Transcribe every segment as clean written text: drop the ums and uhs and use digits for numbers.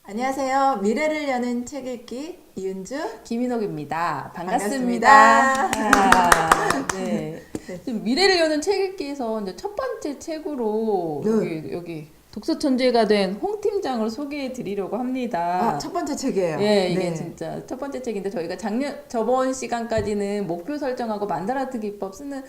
안녕하세요. 미래를 여는 책 읽기 이은주 김인옥입니다. 반갑습니다. 네. 네. 지금 미래를 여는 책 읽기에서 이제 첫 번째 책으로 네. 여기 독서 천재가 된 홍 팀장을 소개해 드리려고 합니다. 첫 번째 책이에요. 예, 이게 네. 진짜 첫 번째 책인데 저희가 저번 시간까지는 목표 설정하고 만다라트 기법 쓰는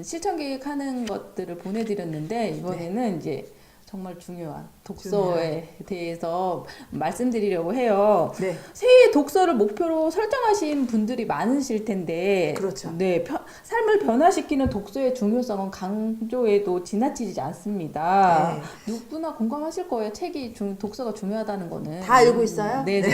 실천 계획하는 것들을 보내드렸는데 이번에는 이제 정말 중요한 독서에 대해서 말씀드리려고 해요. 네. 새해 독서를 목표로 설정하신 분들이 많으실 텐데, 그렇죠. 네, 삶을 변화시키는 독서의 중요성은 강조해도 지나치지 않습니다. 누구나 공감하실 거예요. 독서가 중요하다는 거는. 다 알고 있어요? 네네.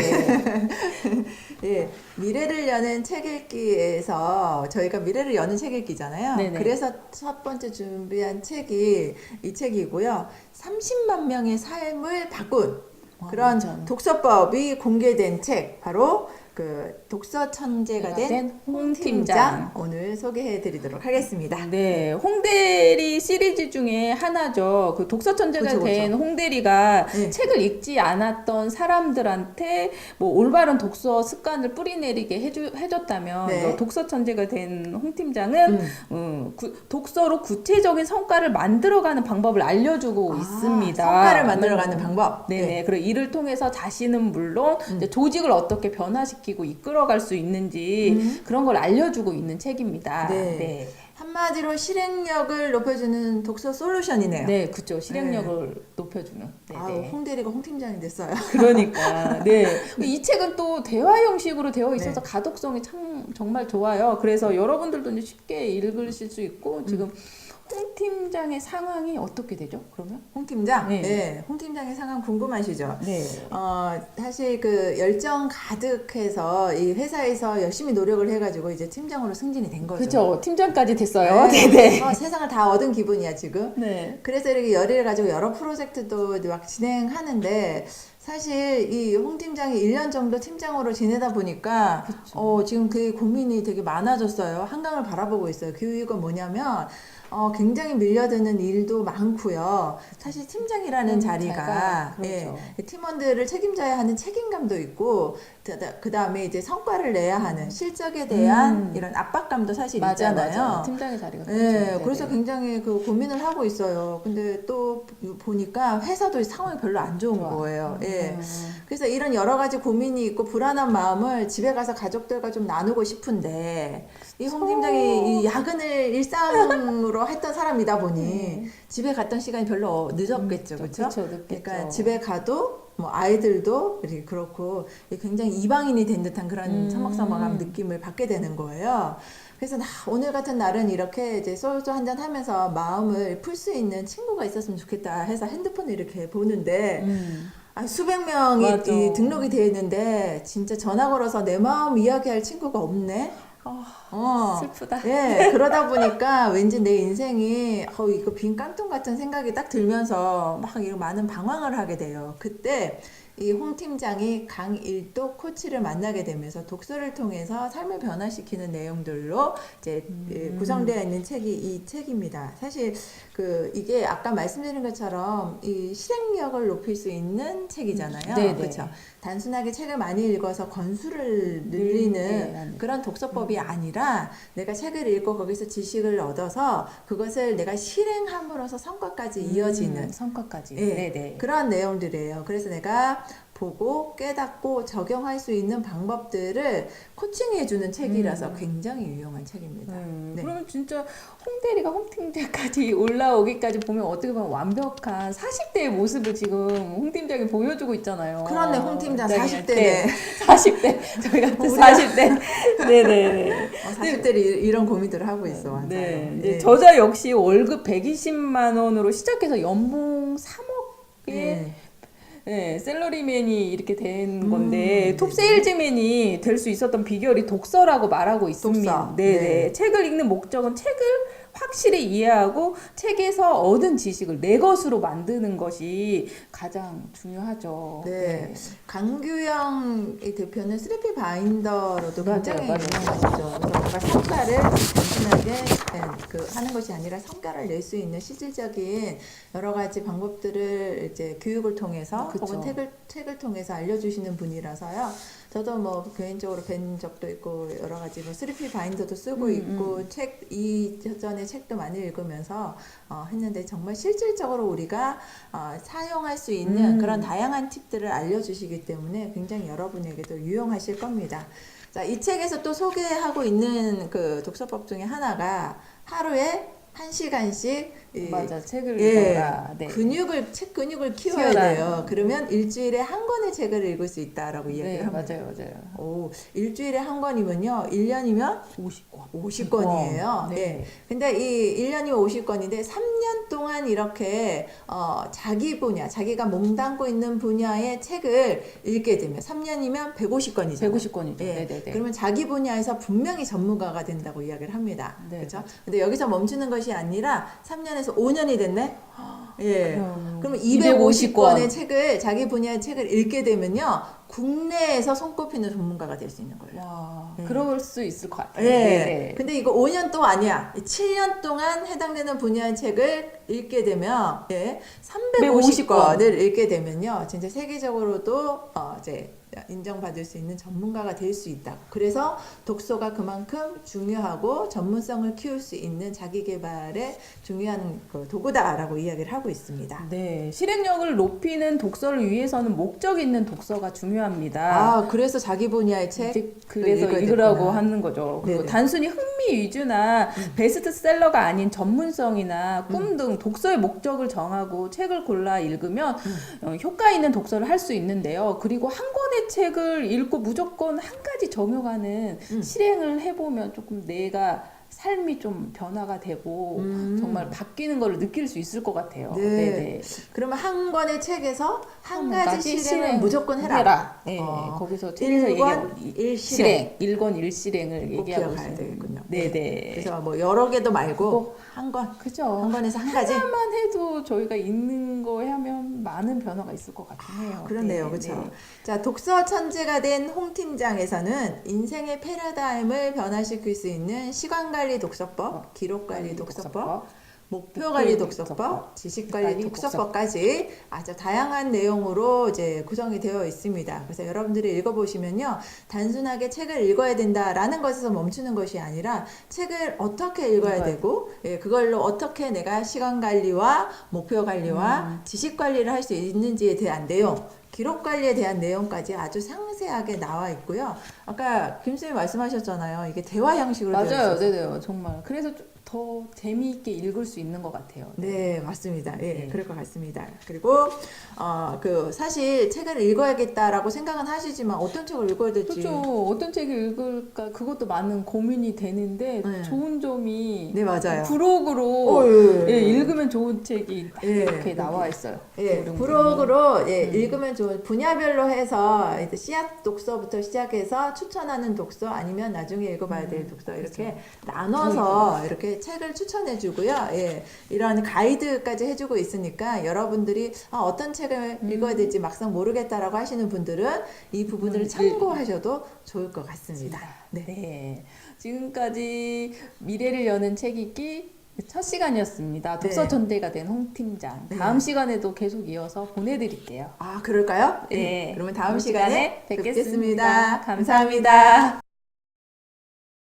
예, 미래를 여는 책 읽기에서 저희가 미래를 여는 책 읽기잖아요. 네네. 그래서 첫 번째 준비한 책이 이 책이고요. 30만 명의 삶을 바꾼 그런 완전. 독서법이 공개된 책, 바로 그 독서 천재가 된 홍 팀장 팀장. 오늘 소개해 드리도록 하겠습니다. 네, 홍대리 시리즈 중에 하나죠. 그 독서 천재가 그쵸, 된 그쵸. 홍대리가 네. 책을 읽지 않았던 사람들한테 뭐 올바른 독서 습관을 뿌리내리게 해줬다면 네. 독서 천재가 된 홍 팀장은 독서로 구체적인 성과를 만들어가는 방법을 알려주고 있습니다. 성과를 만들어가는 방법. 네네. 네. 그리고 이를 통해서 자신은 물론 이제 조직을 어떻게 변화시키고 이끌어갈 수 있는지 그런 걸 알려주고 있는 책입니다. 네. 네. 한마디로 실행력을 높여주는 독서 솔루션이네요. 네, 그죠. 실행력을 높여주는. 네, 아우, 네. 홍대리가 홍 팀장이 됐어요. 그러니까, 네. 이 책은 또 대화 형식으로 되어 있어서 네. 가독성이 정말 좋아요. 그래서 여러분들도 이제 쉽게 읽으실 수 있고, 지금 홍 팀장의 상황이 어떻게 되죠? 그러면? 홍 팀장? 네. 네. 홍 팀장의 상황 궁금하시죠? 네. 사실 그 열정 가득해서 이 회사에서 열심히 노력을 해가지고 이제 팀장으로 승진이 된 거죠. 그죠. 팀장까지 됐어요. 네. 네네. 세상을 다 얻은 기분이야, 지금. 네. 그래서 이렇게 열의를 가지고 여러 프로젝트도 막 진행하는데, 사실 이 홍 팀장이 1년 정도 팀장으로 지내다 보니까 지금 그 고민이 되게 많아졌어요. 한강을 바라보고 있어요. 그 이유가 뭐냐면 굉장히 밀려드는 일도 많고요. 사실 팀장이라는 자리가 그렇죠. 팀원들을 책임져야 하는 책임감도 있고, 그 다음에 이제 성과를 내야 하는 실적에 대한 이런 압박감도 사실 있잖아요. 맞아요. 팀장의 자리가 네, 그래서 굉장히 그 고민을 하고 있어요. 근데 또 보니까 회사도 상황이 별로 안 좋은 거예요. 예. 그래서 이런 여러 가지 고민이 있고 불안한 마음을 집에 가서 가족들과 좀 나누고 싶은데, 이 홍 팀장이 이 야근을 일상으로 했던 사람이다 보니 집에 갔던 시간이 별로 늦었겠죠, 그렇죠? 그러니까 집에 가도 뭐 아이들도 이렇게 그렇고 굉장히 이방인이 된 듯한 그런 서먹서먹한 느낌을 받게 되는 거예요. 그래서 오늘 같은 날은 이렇게 이제 소주 한잔 하면서 마음을 풀 수 있는 친구가 있었으면 좋겠다 해서 핸드폰을 이렇게 보는데 수백 명이 등록이 되어 있는데 진짜 전화 걸어서 내 마음 이야기할 친구가 없네. 슬프다. 예, 그러다 보니까 왠지 내 인생이 이거 빈 깡통 같은 생각이 딱 들면서 막 이런 많은 방황을 하게 돼요. 그때 이 홍 팀장이 강일도 코치를 만나게 되면서 독서를 통해서 삶을 변화시키는 내용들로 이제 구성되어 있는 책이 이 책입니다. 사실 이게 아까 말씀드린 것처럼 이 실행력을 높일 수 있는 책이잖아요. 그렇죠. 단순하게 책을 많이 읽어서 권수를 늘리는 그런 독서법이 아니라 내가 책을 읽고 거기서 지식을 얻어서 그것을 내가 실행함으로써 성과까지 이어지는 성과까지. 네, 그런 내용들이에요. 그래서 내가 보고 깨닫고 적용할 수 있는 방법들을 코칭해주는 책이라서 굉장히 유용한 책입니다. 네. 그러면 진짜 홍대리가 홍팀장까지 올라오기까지 보면 어떻게 보면 완벽한 40대의 모습을 지금 홍팀장이 보여주고 있잖아요. 그렇네, 홍팀장 40대네. 40대. 저희 같은 40대. 네네. 40대를 이런 고민들을 하고 있어. 맞아요. 네. 저자 역시 월급 120만 원으로 시작해서 연봉 3억에 네, 셀러리맨이 이렇게 된 건데 톱 세일즈맨이 될 수 있었던 비결이 독서라고 말하고 있습니다. 독서. 네. 책을 읽는 목적은 책을 확실히 이해하고 책에서 얻은 지식을 내 것으로 만드는 것이 가장 중요하죠. 네. 강규영 대표는 스리피 바인더로도 맞아요, 굉장히 맞아요. 유명하시죠. 그래서 뭔가 성과를 단순하게 하는 것이 아니라 성과를 낼 수 있는 실질적인 여러 가지 방법들을 이제 교육을 통해서 그쵸. 혹은 책을 통해서 알려주시는 분이라서요. 저도 뭐 개인적으로 뵌 적도 있고 여러 가지 뭐 스리피 바인더도 쓰고 있고 책 이전에 책도 많이 읽으면서 했는데 정말 실질적으로 우리가 사용할 수 있는 그런 다양한 팁들을 알려주시기 때문에 굉장히 여러분에게도 유용하실 겁니다. 자, 이 책에서 또 소개하고 있는 그 독서법 중에 하나가 하루에 1시간씩 맞아, 책을 예, 읽어라. 네. 책 근육을 키워야 키워라. 돼요. 그러면 일주일에 한 권의 책을 읽을 수 있다라고 이야기를 네, 합니다. 맞아요. 오, 일주일에 한 권이면요, 1년이면 50권. 50권이에요. 네. 네. 근데 이 1년이면 50권인데 3년 동안 이렇게 자기 분야, 자기가 몸담고 있는 분야의 책을 읽게 되면 3년이면 150권이잖아요. 150권이죠. 예. 네네네. 그러면 자기 분야에서 분명히 전문가가 된다고 이야기를 합니다. 네, 그렇죠? 근데 여기서 멈추는 것이 아니라 3년에서 5년이 됐네. 예. 그러면 250권의 책을 자기 분야의 책을 읽게 되면요. 국내에서 손꼽히는 전문가가 될 수 있는 거예요. 와, 네. 그럴 수 있을 것 같아요. 예. 네네. 근데 이거 5년 또 아니야. 7년 동안 해당되는 분야의 책을 읽게 되면 350권을 읽게 되면요. 진짜 세계적으로도 이제 인정받을 수 있는 전문가가 될 수 있다. 그래서 독서가 그만큼 중요하고 전문성을 키울 수 있는 자기 개발에 중요한 도구다라고 이야기를 하고 있습니다. 네, 실행력을 높이는 독서를 위해서는 목적 있는 독서가 중요합니다. 아, 그래서 자기 분야의 책 이제 그래서 읽으라고 하는 거죠. 그리고 네네. 단순히 흥미 위주나 베스트셀러가 아닌 전문성이나 꿈 등 독서의 목적을 정하고 책을 골라 읽으면 효과 있는 독서를 할 수 있는데요. 그리고 한 권의 책을 읽고 무조건 한 가지 적용하는 실행을 해보면 조금 내가 삶이 좀 변화가 되고 정말 바뀌는 걸 느낄 수 있을 것 같아요. 네. 네네. 그러면 한 권의 책에서 한 한 가지 가지 실행을 실행 무조건 해라. 네, 어. 거기서 책에서 1권 1실행. 1권 1실행을 꼭 얘기하고 기억해야 있어요. 되겠군요. 네네. 그래서 뭐 여러 개도 말고 한 권. 그죠. 한 권에서 한 가지. 하나만 해도 저희가 읽는 거 하면 많은 변화가 있을 것 같긴 해요. 그렇네요. 네, 그렇죠. 네. 자, 독서 천재가 된 홍 팀장에서는 인생의 패러다임을 변화시킬 수 있는 시간 관리 독서법, 기록 관리 독서법, 목표 관리 독서법, 지식 관리 독서법까지 아주 다양한 내용으로 이제 구성이 되어 있습니다. 그래서 여러분들이 읽어보시면요, 단순하게 책을 읽어야 된다라는 것에서 멈추는 것이 아니라 책을 어떻게 읽어야 되고, 그걸로 어떻게 내가 시간 관리와 목표 관리와 지식 관리를 할 수 있는지에 대한 내용. 기록 관리에 대한 내용까지 아주 상세하게 나와 있고요. 아까 김 쌤이 말씀하셨잖아요. 이게 대화 형식으로 되어 맞아요. 있어서. 네네. 정말. 그래서 더 재미있게 읽을 수 있는 것 같아요. 네, 맞습니다. 예, 네. 그럴 것 같습니다. 그리고 사실 책을 읽어야겠다라고 생각은 하시지만 어떤 책을 읽어야 될지. 그렇죠. 어떤 책을 읽을까 그것도 많은 고민이 되는데 네. 좋은 점이 네, 맞아요. 브록으로 예. 읽으면 좋은 책이 딱 예. 이렇게 나와 있어요. 예, 이런 브록으로 읽으면 좋은 분야별로 해서 이제 씨앗 독서부터 시작해서 추천하는 독서 아니면 나중에 읽어봐야 될 독서 이렇게 나눠서 이렇게 책을 추천해주고요. 예, 이런 가이드까지 해주고 있으니까 여러분들이 어떤 책을 읽어야 될지 막상 모르겠다라고 하시는 분들은 이 부분을 참고하셔도 좋을 것 같습니다. 네. 네. 지금까지 미래를 여는 책 읽기 첫 시간이었습니다. 독서 네. 전대가 된 홍 팀장. 다음 시간에도 계속 이어서 보내드릴게요. 아, 그럴까요? 네. 그러면 다음 시간에 뵙겠습니다. 감사합니다.